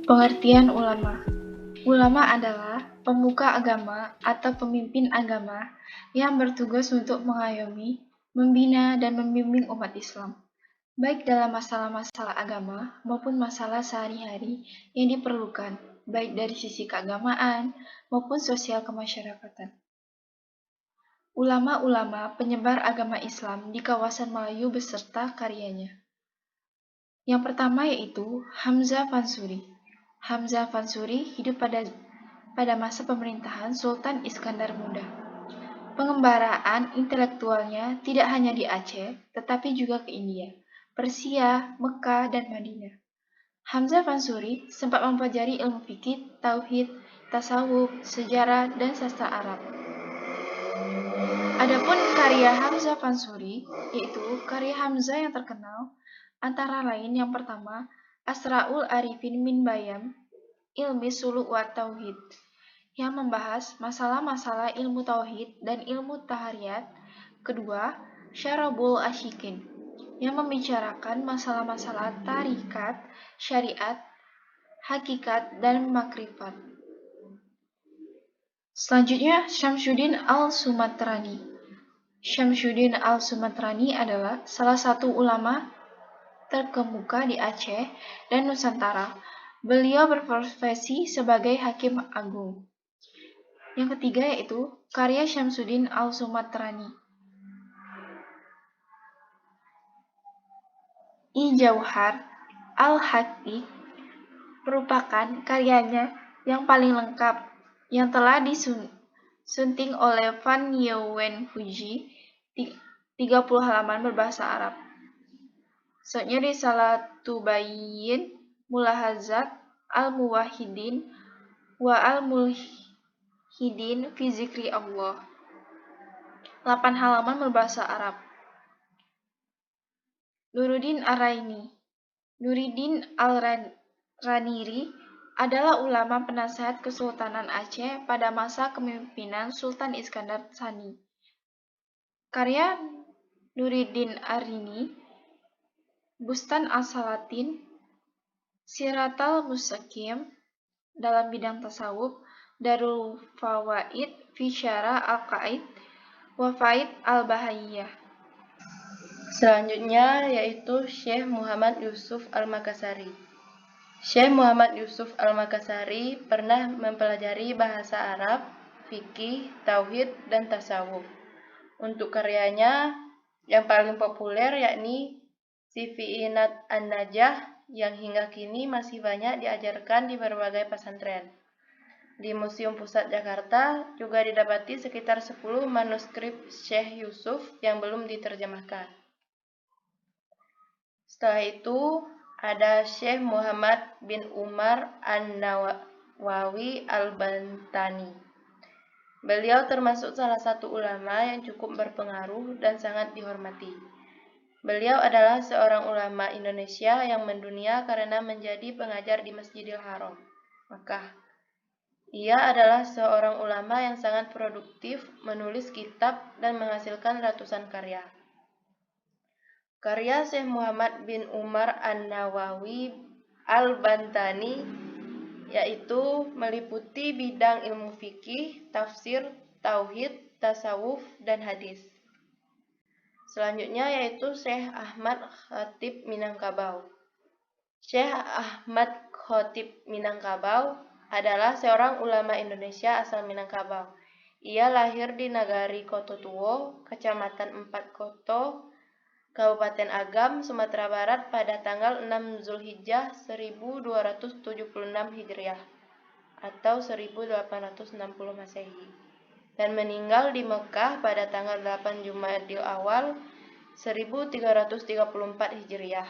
Pengertian ulama. Ulama adalah pemuka agama atau pemimpin agama yang bertugas untuk mengayomi, membina, dan membimbing umat Islam, baik dalam masalah-masalah agama maupun masalah sehari-hari yang diperlukan, baik dari sisi keagamaan maupun sosial kemasyarakatan. Ulama-ulama penyebar agama Islam di kawasan Melayu beserta karyanya. Yang pertama yaitu Hamzah Fansuri. Hamzah Fansuri hidup pada masa pemerintahan Sultan Iskandar Muda. Pengembaraan intelektualnya tidak hanya di Aceh, tetapi juga ke India, Persia, Mekah, dan Madinah. Hamzah Fansuri sempat mempelajari ilmu fikih, tauhid, tasawuf, sejarah, dan sastra Arab. Adapun karya Hamzah Fansuri, yaitu karya Hamzah yang terkenal, antara lain yang pertama, Asraul Arifin min Bayam, Ilmi Suluk wa Tauhid, yang membahas masalah-masalah ilmu tauhid dan ilmu tahariyat. Kedua, Syarabul Asyikin, yang membicarakan masalah-masalah tarikat, syariat, hakikat, dan makrifat. Selanjutnya, Syamsuddin Al-Sumatrani. Syamsuddin Al-Sumatrani adalah salah satu ulama terkemuka di Aceh dan Nusantara. Beliau berprofesi sebagai hakim agung. Yang ketiga yaitu karya Syamsuddin Al-Sumatrani. I-Jauhar Al-Haqiq merupakan karyanya yang paling lengkap yang telah disunting oleh Van Nieuwenhuizen, 30 halaman berbahasa Arab. Selanjutnya Risalatubayyin Mulahazat Al-Muwahhidin wa Al-Mulhidin fi Zikri Allah, 8 halaman berbahasa Arab. Nuruddin Ar-Raini. Nuruddin Al-Raniri adalah ulama penasehat Kesultanan Aceh pada masa kepemimpinan Sultan Iskandar Tsani. Karya Nuruddin Ar-Raini, Bustan As-Salatin, Siratal Mustaqim dalam bidang tasawuf, Darul Fawaid fi Syarah Al-Qaid, wa Faid Al-Bahaiyah. Selanjutnya yaitu Syekh Muhammad Yusuf Al-Makassari. Syekh Muhammad Yusuf Al-Makassari pernah mempelajari bahasa Arab, fikih, tauhid, dan tasawuf. Untuk karyanya yang paling populer yakni Sifiinat An-Najah yang hingga kini masih banyak diajarkan di berbagai pesantren. Di Museum Pusat Jakarta juga didapati sekitar 10 manuskrip Syekh Yusuf yang belum diterjemahkan. Setelah itu ada Syekh Muhammad bin Umar An-Nawawi Al-Bantani. Beliau termasuk salah satu ulama yang cukup berpengaruh dan sangat dihormati. Beliau adalah seorang ulama Indonesia yang mendunia karena menjadi pengajar di Masjidil Haram, Makkah. Ia adalah seorang ulama yang sangat produktif, menulis kitab dan menghasilkan ratusan karya. Karya Syekh Muhammad bin Umar An-Nawawi Al-Bantani yaitu meliputi bidang ilmu fikih, tafsir, tauhid, tasawuf, dan hadis. Selanjutnya yaitu Syekh Ahmad Khatib Minangkabau. Syekh Ahmad Khatib Minangkabau adalah seorang ulama Indonesia asal Minangkabau. Ia lahir di Nagari Kototuo, Kecamatan Empat Koto, Kabupaten Agam, Sumatera Barat pada tanggal 6 Zulhijjah 1276 Hijriah atau 1860 Masehi dan meninggal di Mekah pada tanggal 8 Jumadil Awal 1334 Hijriah.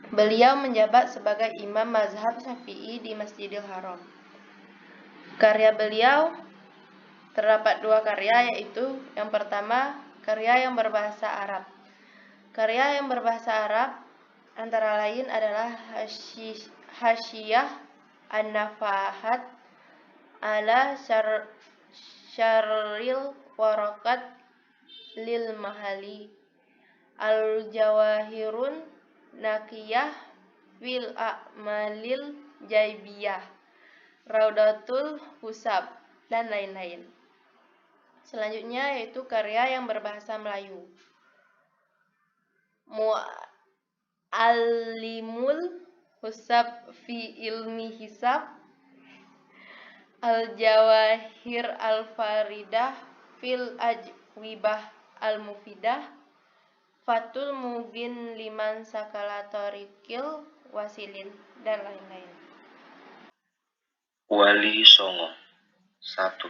Beliau menjabat sebagai imam mazhab Syafi'i di Masjidil Haram. Karya beliau terdapat 2 karya, yaitu yang pertama karya yang berbahasa Arab. Karya yang berbahasa Arab antara lain adalah Hasyiyah An-Nafahat ala Syarril Warakat lil Mahali, Al-Jawahirun Nakiyah fil A'malil Jaibiyah, Raudatul Husab, dan lain-lain. Selanjutnya yaitu karya yang berbahasa Melayu. Mu'allimul Husab fi ilmi hisab, Al-Jawahir Al-Faridah fil Ajwibah Al-Mufidah, Fatul Mubin liman sakala torikil wasilin, dan lain-lain. Wali Songo 1.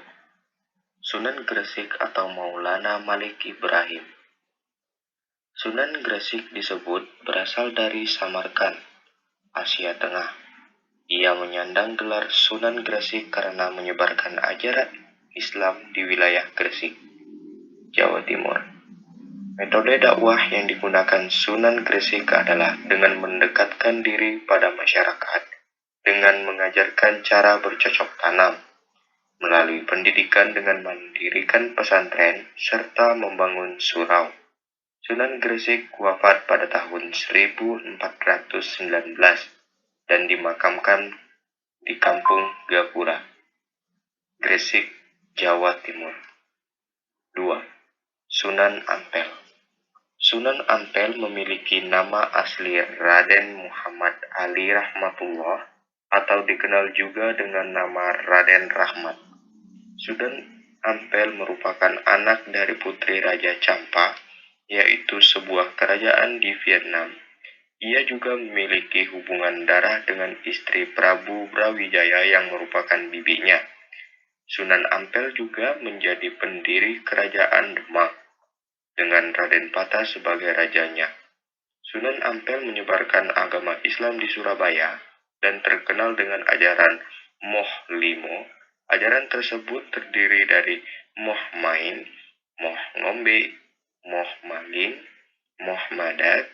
Sunan Gresik atau Maulana Malik Ibrahim. Sunan Gresik disebut berasal dari Samarkand, Asia Tengah. Ia menyandang gelar Sunan Gresik karena menyebarkan ajaran Islam di wilayah Gresik, Jawa Timur. Metode dakwah yang digunakan Sunan Gresik adalah dengan mendekatkan diri pada masyarakat dengan mengajarkan cara bercocok tanam, melalui pendidikan dengan mendirikan pesantren, serta membangun surau. Sunan Gresik wafat pada tahun 1419 dan dimakamkan di Kampung Gapura, Gresik, Jawa Timur. 2. Sunan Ampel. Sunan Ampel memiliki nama asli Raden Muhammad Ali Rahmatullah atau dikenal juga dengan nama Raden Rahmat. Sunan Ampel merupakan anak dari putri Raja Champa, yaitu sebuah kerajaan di Vietnam. Ia juga memiliki hubungan darah dengan istri Prabu Brawijaya yang merupakan bibinya. Sunan Ampel juga menjadi pendiri kerajaan Demak, dengan Raden Patah sebagai rajanya. Sunan Ampel menyebarkan agama Islam di Surabaya dan terkenal dengan ajaran Moh Limo. Ajaran tersebut terdiri dari Moh Main, Moh Ngombe, Moh Maling, Moh Madat,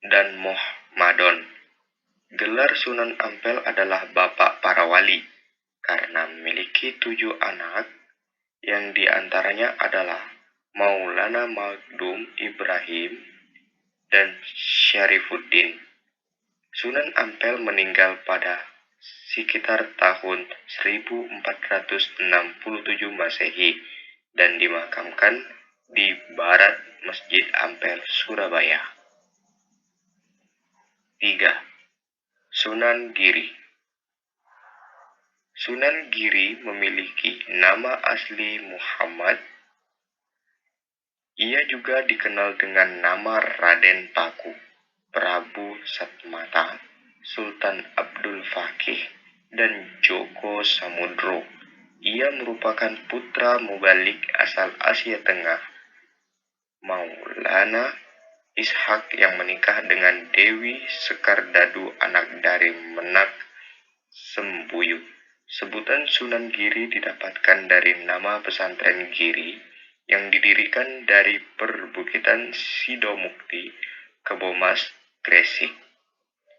dan Moh Madon. Gelar Sunan Ampel adalah Bapak para Wali karena memiliki 7 anak, yang diantaranya adalah Maulana Magdum Ibrahim dan Syarifuddin. Sunan Ampel meninggal pada sekitar tahun 1467 Masehi dan dimakamkan di barat Masjid Ampel, Surabaya. 3. Sunan Giri. Sunan Giri memiliki nama asli Muhammad. Ia juga dikenal dengan nama Raden Paku, Prabu Satmata, Sultan Abdul Fakih, dan Joko Samudro. Ia merupakan putra mubalik asal Asia Tengah, Maulana Ishak, yang menikah dengan Dewi Sekardadu, anak dari Menak Sembuyut. Sebutan Sunan Giri didapatkan dari nama pesantren Giri yang didirikan dari perbukitan Sidomukti, Kebomas, Gresik.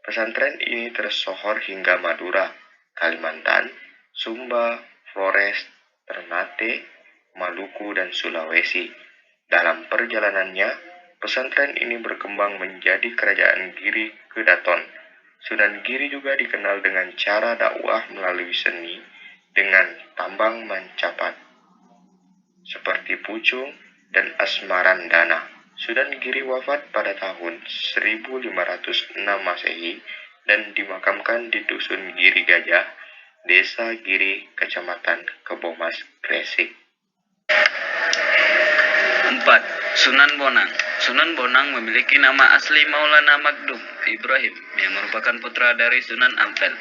Pesantren ini tersohor hingga Madura, Kalimantan, Sumba, Flores, Ternate, Maluku, dan Sulawesi. Dalam perjalanannya, pesantren ini berkembang menjadi kerajaan Giri Kedaton. Sunan Giri juga dikenal dengan cara dakwah melalui seni dengan tambang mencapat, seperti pucung dan asmarandana. Sunan Giri wafat pada tahun 1506 Masehi dan dimakamkan di Dusun Giri Gajah, Desa Giri, Kecamatan Kebomas, Gresik. 4. Sunan Bonang. Sunan Bonang memiliki nama asli Maulana Magdum Ibrahim yang merupakan putra dari Sunan Ampel.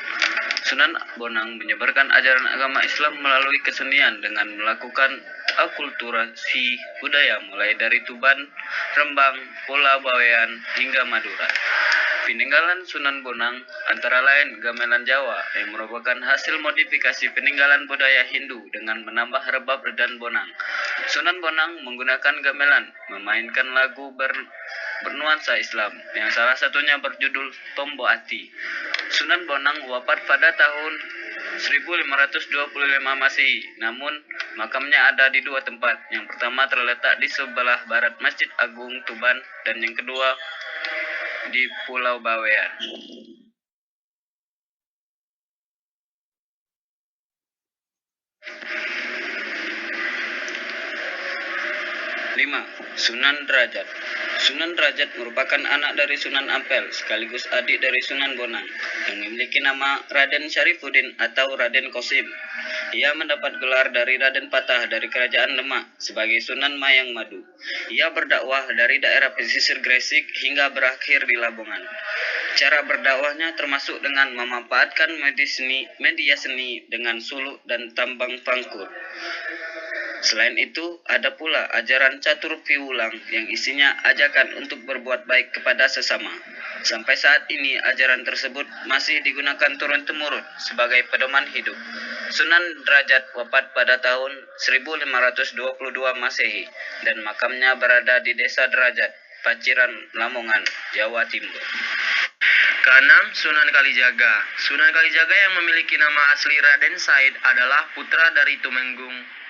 Sunan Bonang menyebarkan ajaran agama Islam melalui kesenian dengan melakukan akulturasi budaya mulai dari Tuban, Rembang, Pulau Bawean, hingga Madura. Peninggalan Sunan Bonang antara lain gamelan Jawa yang merupakan hasil modifikasi peninggalan budaya Hindu dengan menambah rebab dan bonang. Sunan Bonang menggunakan gamelan memainkan lagu bernuansa Islam yang salah satunya berjudul Tombo Ati. Sunan Bonang wafat pada tahun 1525 Masehi. Namun, makamnya ada di dua tempat. Yang pertama terletak di sebelah barat Masjid Agung Tuban dan yang kedua di Pulau Bawean. 5. Sunan Derajat. Sunan Derajat merupakan anak dari Sunan Ampel sekaligus adik dari Sunan Bonang yang memiliki nama Raden Syarifuddin atau Raden Qasim. Ia mendapat gelar dari Raden Patah dari Kerajaan Demak sebagai Sunan Mayang Madu. Ia berdakwah dari daerah pesisir Gresik hingga berakhir di Lamongan. Cara berdakwahnya termasuk dengan memanfaatkan media seni dengan suluk dan tambang pangkur. Selain itu, ada pula ajaran catur piwulang yang isinya ajakan untuk berbuat baik kepada sesama. Sampai saat ini, ajaran tersebut masih digunakan turun-temurun sebagai pedoman hidup. Sunan Derajat wafat pada tahun 1522 Masehi dan makamnya berada di Desa Derajat, Paciran, Lamongan, Jawa Timur. Keenam, Sunan Kalijaga. Sunan Kalijaga yang memiliki nama asli Raden Said adalah putra dari Tumenggung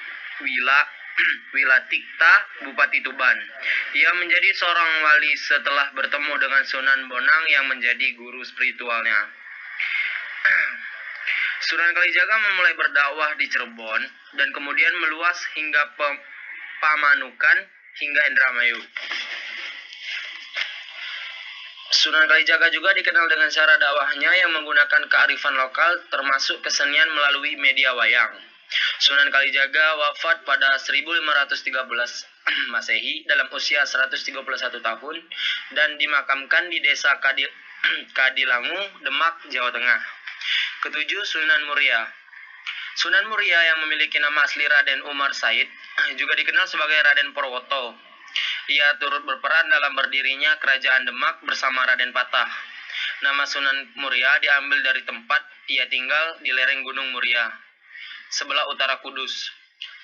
Wilatikta, Bupati Tuban. Ia menjadi seorang wali setelah bertemu dengan Sunan Bonang yang menjadi guru spiritualnya. Sunan Kalijaga memulai berdakwah di Cirebon dan kemudian meluas hingga Pamanukan hingga Indramayu. Sunan Kalijaga juga dikenal dengan cara dakwahnya yang menggunakan kearifan lokal termasuk kesenian melalui media wayang. Sunan Kalijaga wafat pada 1513 Masehi dalam usia 131 tahun dan dimakamkan di Desa Kadilangu, Demak, Jawa Tengah. Ketujuh, Sunan Muria. Sunan Muria yang memiliki nama asli Raden Umar Said juga dikenal sebagai Raden Purwoto. Ia turut berperan dalam berdirinya Kerajaan Demak bersama Raden Patah. Nama Sunan Muria diambil dari tempat ia tinggal di lereng Gunung Muria, sebelah utara Kudus.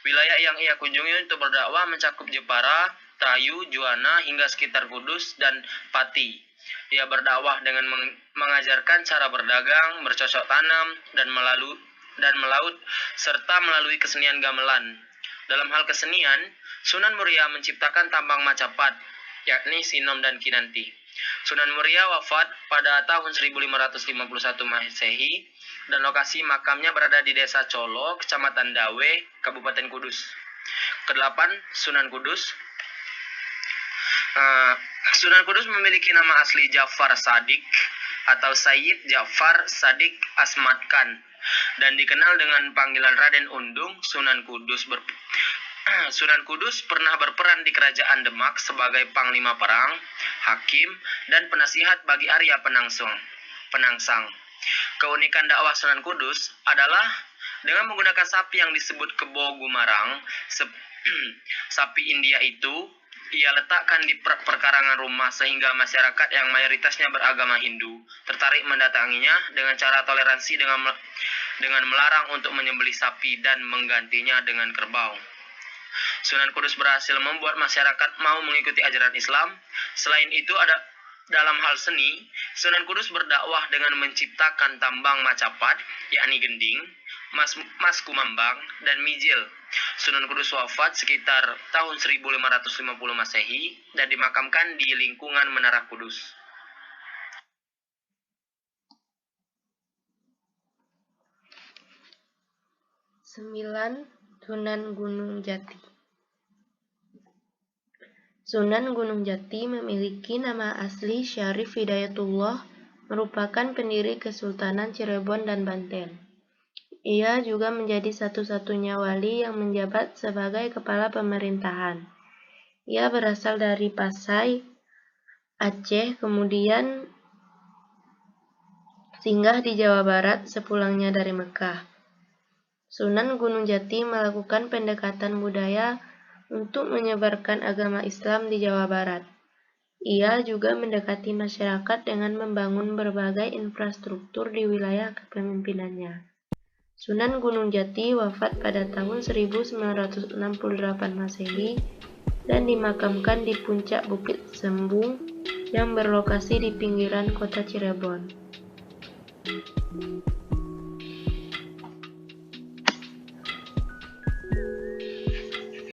Wilayah yang ia kunjungi untuk berdakwah mencakup Jepara, Trayu, Juwana, hingga sekitar Kudus dan Pati. Ia berdakwah dengan mengajarkan cara berdagang, bercocok tanam, dan melaut, serta melalui kesenian gamelan. Dalam hal kesenian, Sunan Muria menciptakan tambang Macapat, yakni Sinom dan Kinanti. Sunan Muria wafat pada tahun 1551 Masehi dan lokasi makamnya berada di Desa Colo, Kecamatan Dawe, Kabupaten Kudus. Kedelapan, Sunan Kudus. Sunan Kudus memiliki nama asli Jafar Sadik atau Sayyid Jafar Sadik Asmat Khan dan dikenal dengan panggilan Raden Undung. Sunan Kudus pernah berperan di Kerajaan Demak sebagai panglima perang, hakim, dan penasihat bagi Arya Penangsang. Keunikan dakwah Sunan Kudus adalah dengan menggunakan sapi yang disebut kebo gumarang. Sapi India itu ia letakkan di perkarangan rumah sehingga masyarakat yang mayoritasnya beragama Hindu tertarik mendatanginya dengan cara toleransi dengan melarang untuk menyembelih sapi dan menggantinya dengan kerbau. Sunan Kudus berhasil membuat masyarakat mau mengikuti ajaran Islam. Selain itu, dalam hal seni, Sunan Kudus berdakwah dengan menciptakan tambang Macapat, yakni gending, mas kumambang, dan mijil. Sunan Kudus wafat sekitar tahun 1550 Masehi dan dimakamkan di lingkungan Menara Kudus. Sembilan, Sunan Gunung Jati. Sunan Gunung Jati memiliki nama asli Syarif Hidayatullah, merupakan pendiri Kesultanan Cirebon dan Banten. Ia juga menjadi satu-satunya wali yang menjabat sebagai kepala pemerintahan. Ia berasal dari Pasai, Aceh, kemudian singgah di Jawa Barat sepulangnya dari Mekah. Sunan Gunung Jati melakukan pendekatan budaya untuk menyebarkan agama Islam di Jawa Barat. Ia juga mendekati masyarakat dengan membangun berbagai infrastruktur di wilayah kepemimpinannya. Sunan Gunung Jati wafat pada tahun 1968 Masehi dan dimakamkan di puncak Bukit Sembung yang berlokasi di pinggiran kota Cirebon.